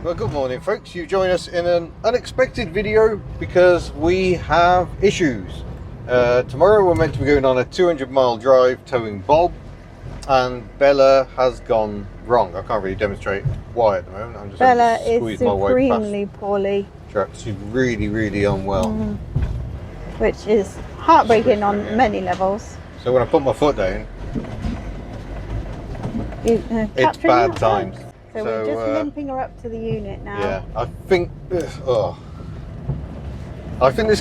Well, good morning folks. You join us in an unexpected video because we have issues. Tomorrow we're meant to be going on a 200-mile drive towing Bob, and Bella has gone wrong. I can't really demonstrate why at the moment. I'm just Bella having to squeeze is my way supremely poorly. past. She's really unwell. Which is heartbreaking on many levels. So when I put my foot down, it's bad times. So we're just limping her up to the unit now. Yeah, I think this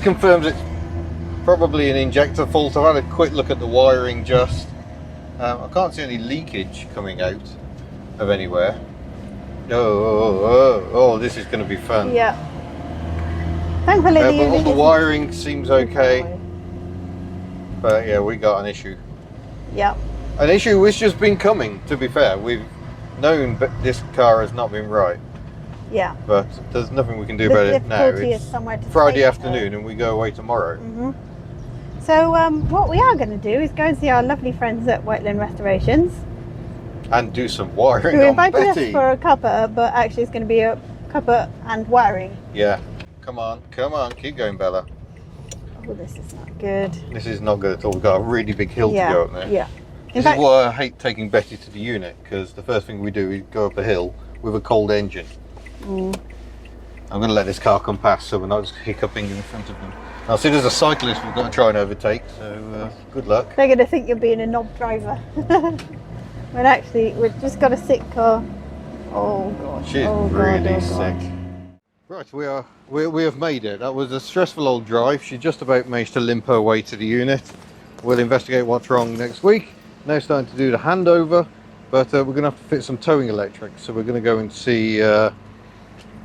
confirms it's probably an injector fault. I've had a quick look at the wiring just. I can't see any leakage coming out of anywhere. Oh, this is going to be fun. Yeah. Thankfully the but unit all the wiring seems okay. But yeah, we got an issue. Yeah. An issue which has been coming, to be fair. We've known that this car has not been right. Yeah. But there's nothing we can do about it now. It's Friday afternoon and we go away tomorrow. So what we are going to do is go and see our lovely friends at Whiteland Restorations. And do some wiring who on invited Betty. us for a cuppa, but actually it's going to be a cuppa and wiring. Yeah. Come on, keep going, Bella. Oh, this is not good. This is not good at all. We've got a really big hill to go up there. Yeah. This is why I hate taking Betty to the unit, because the first thing we do is go up a hill with a cold engine. I'm going to let this car come past so we're not just hiccuping in front of them. Now, see, there's a cyclist we've got to try and overtake, so good luck. They're going to think you're being a knob driver. When actually, we've just got a sick car. Oh, God. She's really sick. Right, we have made it. That was a stressful old drive. She just about managed to limp her way to the unit. We'll investigate what's wrong next week. Now starting to do the handover, but we're going to have to fit some towing electrics. So we're going to go and see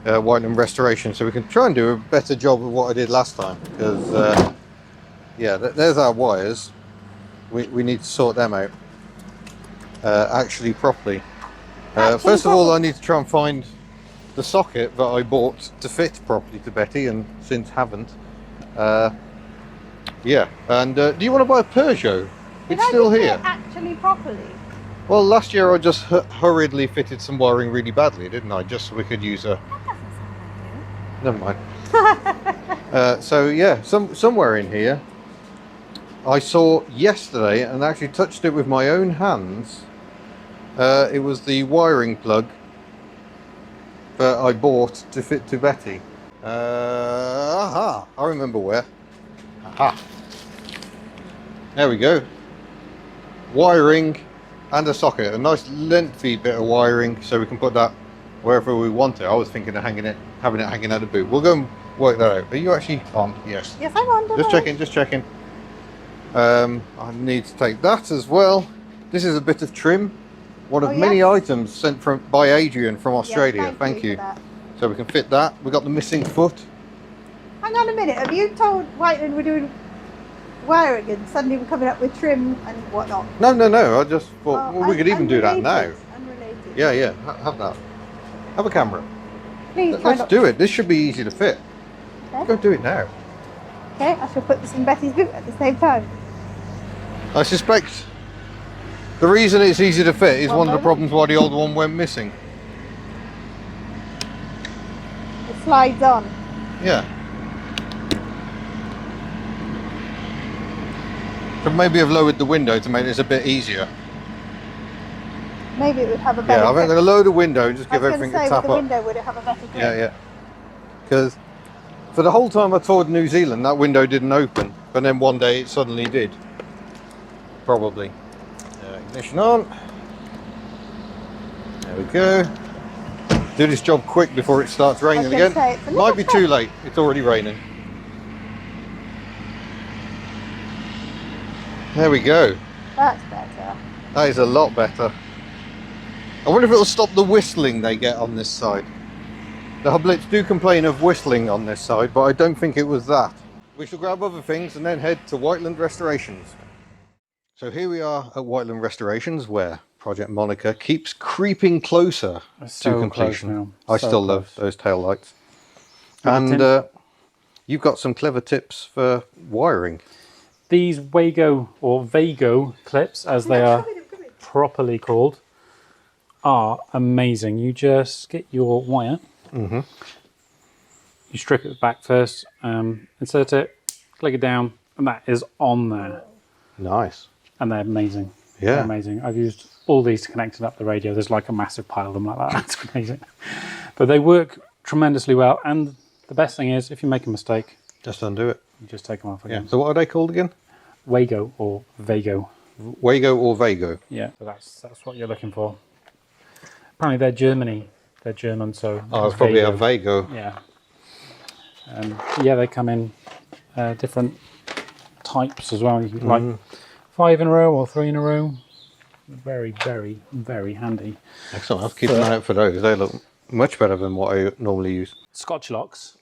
Whiteland Restorations, so we can try and do a better job of what I did last time. Because yeah, there's our wires. We need to sort them out actually properly. First of all, I need to try and find the socket that I bought to fit properly to Betty, and since haven't. Yeah, and do you want to buy a Peugeot? It's still here. Actually properly? Well, last year I just hurriedly fitted some wiring really badly, didn't I? Just so we could use a... That doesn't sound like you. Never mind. So yeah, somewhere in here I saw yesterday and actually touched it with my own hands. It was the wiring plug that I bought to fit to Betty. Aha! I remember where. Aha! There we go. Wiring and a socket. A nice lengthy bit of wiring, so we can put that wherever we want it. I was thinking of having it hanging out the boot. We'll go and work that out. Are you actually on? Yes. Yes, I'm on. Just checking. I need to take that as well. This is a bit of trim. One of many items sent by Adrian from Australia. Yes, thank you. So we can fit that. We got the missing foot. Hang on a minute. Have you told Whiteland we're doing wiring and suddenly we're coming up with trim and whatnot? No. I just thought we could even do that now. Unrelated. Yeah. Have that. Have a camera. Please. Let's do it. This should be easy to fit. Okay. Go do it now. Okay, I shall put this in Betty's boot at the same time. I suspect the reason it's easy to fit is one of the problems why the old one went missing. It slides on. Yeah. Could maybe have lowered the window to make this a bit easier. Maybe it would have a better. Yeah, I'm going to lower the window and just give everything a tap up. The window would have a better grip. Yeah. Because for the whole time I toured New Zealand, that window didn't open, but then one day it suddenly did. Probably. Ignition on. There we go. Do this job quick before it starts raining again. Might be too late. It's already raining. There we go. That's better. That is a lot better. I wonder if it'll stop the whistling they get on this side. The Hubnuts do complain of whistling on this side, but I don't think it was that. We shall grab other things and then head to Whiteland Restorations. So here we are at Whiteland Restorations, where Project Monica keeps creeping closer to completion. I still love those tail lights. And you've got some clever tips for wiring. These Wago or Vago clips, as they are properly called, are amazing. You just get your wire Mm-hmm. You strip it back first, insert it, click it down, and that is on there. Nice. And they're amazing. Yeah. They're amazing. I've used all these to connect it up the radio. There's like a massive pile of them like that. It's amazing. But they work tremendously well. And the best thing is, if you make a mistake, Just undo it. you just take them off Yeah. again. So what are they called again? Wago or Vago. Wago or Vago? Yeah. So that's what you're looking for. Apparently they're Germany. They're German, so Oh, it's probably a Vago. Yeah. Yeah, they come in different types as well. You can like 5 in a row or 3 in a row. Very, very, very handy. Excellent. I'll keep an eye out for those. They look much better than what I normally use. Scotch locks.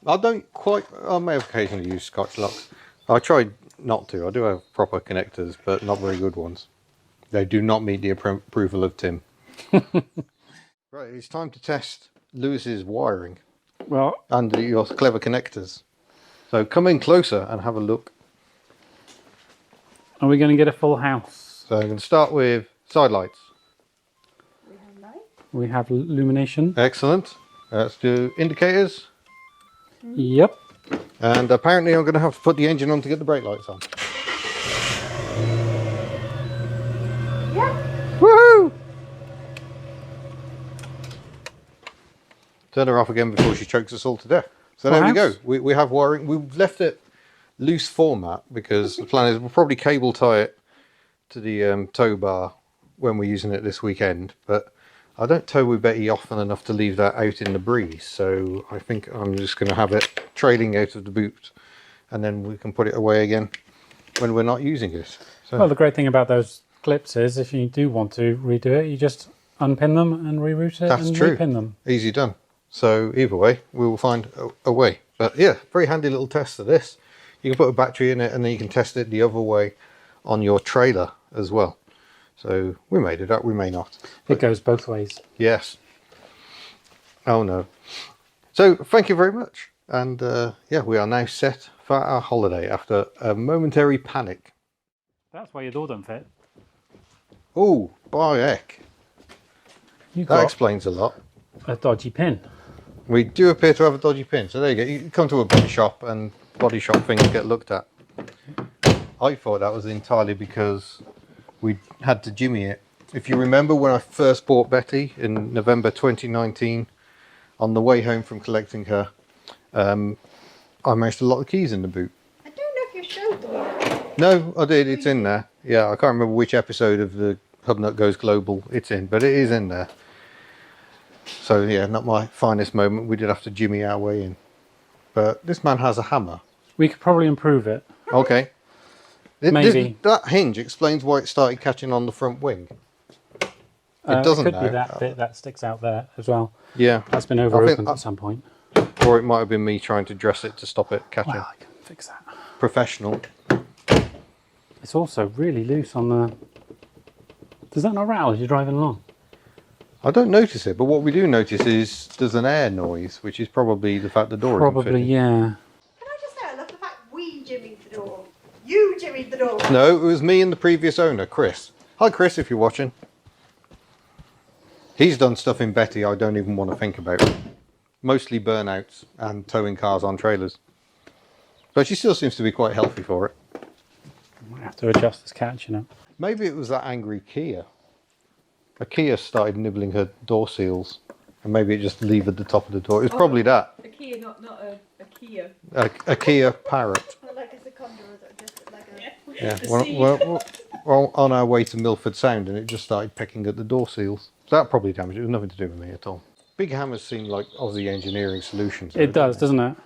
I don't quite. I may occasionally use Scotch locks. I tried not to. I do have proper connectors, but not very good ones. They do not meet the approval of Tim. Right, it's time to test Lewis's wiring Well, and your clever connectors. So come in closer and have a look. are we going to get a full house? So I'm going to start with side lights. We have light. We have illumination. Excellent. Let's do indicators. Yep. And apparently I'm going to have to put the engine on to get the brake lights on. Yeah. Woohoo! Turn her off again before she chokes us all to death. So there we go. We have wiring. We've left it loose format because the plan is we'll probably cable tie it to the tow bar when we're using it this weekend. But I don't tow with Betty often enough to leave that out in the breeze. So I think I'm just going to have it trailing out of the boot, and then we can put it away again when we're not using it. So, Well, the great thing about those clips is if you do want to redo it, you just unpin them and reroute it That's and true. repin them. Easy done. So either way, we will find a way. But yeah, very handy little test of this. You can put a battery in it and then you can test it the other way on your trailer as well. So we may do that, we may not. It goes both ways. Yes. Oh no. So thank you very much. And yeah, we are now set for our holiday after a momentary panic. That's why your door don't fit. Oh, by heck. You've That got explains a lot. a dodgy pin. We do appear to have a dodgy pin. So there you go. You come to a body shop and body shop things get looked at. I thought that was entirely because we had to jimmy it. If you remember when I first bought Betty in November 2019, on the way home from collecting her, I managed to lock the keys in the boot. I don't know if you showed them. No, I did. It's in there. Yeah, I can't remember which episode of the Hubnut Goes Global it's in, but it is in there. So yeah, not my finest moment. We did have to jimmy our way in. But this man has a hammer. We could probably improve it. Okay. Maybe. That hinge explains why it started catching on the front wing. It doesn't It could be now. that bit that sticks out there as well. Yeah. That's been over opened at some point. Or it might have been me trying to dress it to stop it catching. Well, I can fix that. Professional. It's also really loose on the... Does that not rattle as you're driving along? I don't notice it, but what we do notice is there's an air noise, which is probably the fact the door isn't Probably, fitting. yeah. Can I just say, I love the fact we jimmied the door. You jimmied the door. No, it was me and the previous owner, Chris. Hi, Chris, if you're watching. He's done stuff in Betty I don't even want to think about. Mostly burnouts and towing cars on trailers. But she still seems to be quite healthy for it. Might have to adjust this catch, you know. Maybe it was that angry Kia. A Kia started nibbling her door seals. And maybe it just levered the top of the door. It was probably that. A Kia, not a Kia. A Kia Parrot. Not like a seconder, or just like a... Yeah. The Well, seed. well, on our way to Milford Sound, and it just started pecking at the door seals. So that probably damaged it. It was nothing to do with me at all. Big hammers seem like Aussie engineering solutions. It does, doesn't it?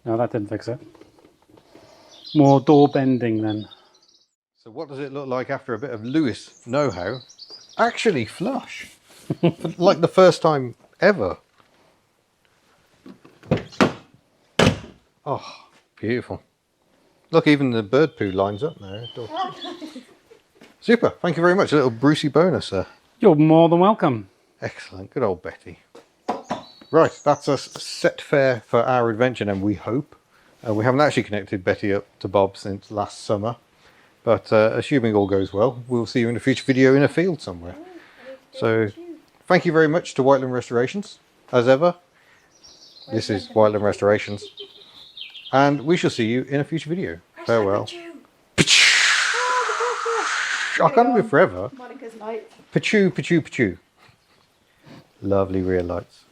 No, that didn't fix it. More door bending then. So what does it look like after a bit of Lewis know-how? Actually flush. Like the first time ever. Oh, beautiful. Look, even the bird poo lines up now. Super, thank you very much. A little Brucey bonus there. You're more than welcome. Excellent, good old Betty. Right, that's us set fair for our adventure, and we hope. We haven't actually connected Betty up to Bob since last summer, but assuming all goes well, we'll see you in a future video in a field somewhere. So, thank you very much to Whiteland Restorations, as ever. This is Whiteland Restorations. And we shall see you in a future video. Farewell. I can't live forever. Monica's light. Pachoo, pachoo, pachoo. Lovely rear lights.